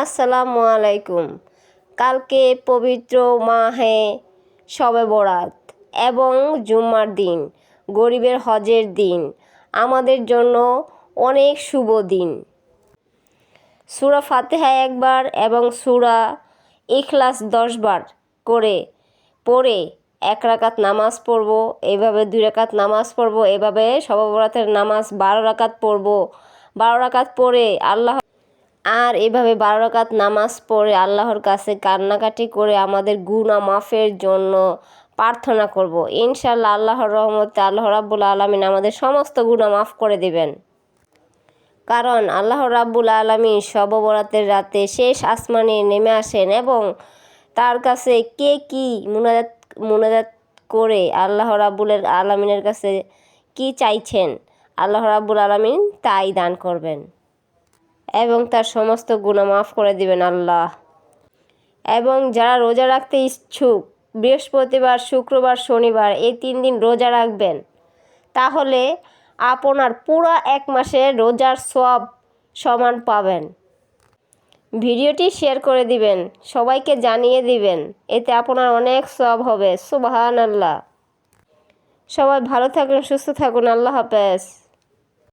আসসালামু আলাইকুম। কালকে পবিত্র মাহে শবে বরাত এবং জুম্মার দিন, গরিবের হজের দিন, আমাদের জন্য অনেক শুভ দিন। সূরা ফাতিহা একবার এবং সূরা ইখলাস 10 বার করে পড়ে 1 রাকাত নামাজ পড়ব, এভাবে 2 রাকাত নামাজ পড়ব, এভাবে শবে বরাতের নামাজ 12 রাকাত পড়ব। 12 রাকাত পড়ে এভাবে 12 রাকাত নামাজ পড়ে আল্লাহর কাছে কান্নাকাটি করে আমাদের গুনাহ মাফের জন্য প্রার্থনা করব। ইনশাআল্লাহ আল্লাহর রহমতে আল্লাহ রাব্বুল আলামিন আমাদের সমস্ত গুনাহ মাফ করে দিবেন। কারণ আল্লাহ রাব্বুল আলামিন শবে বরাতের রাতে শেষ আসমানে নেমে আসেন এবং তার কাছে কে কি মুনাজাত করে আল্লাহ রাব্বুল আলামিনের কাছে কি চাইছেন, আল্লাহ রাব্বুল আলামিন তাই দান করবেন এবং তার সমস্ত গুনাহ মাফ করে দিবেন আল্লাহ। এবং যারা রোজা রাখতে ইচ্ছুক, বৃহস্পতিবার, শুক্রবার, শনিবার এই 3 দিন রোজা রাখবেন, তাহলে আপনার পুরো 1 মাসের রোজার সওয়াব সমান পাবেন। ভিডিওটি শেয়ার করে দিবেন, সবাইকে জানিয়ে দিবেন, এতে আপনার অনেক সওয়াব হবে। সুবহানাল্লাহ। সবাই ভালো থাকুন, সুস্থ থাকুন। আল্লাহ হাফেজ।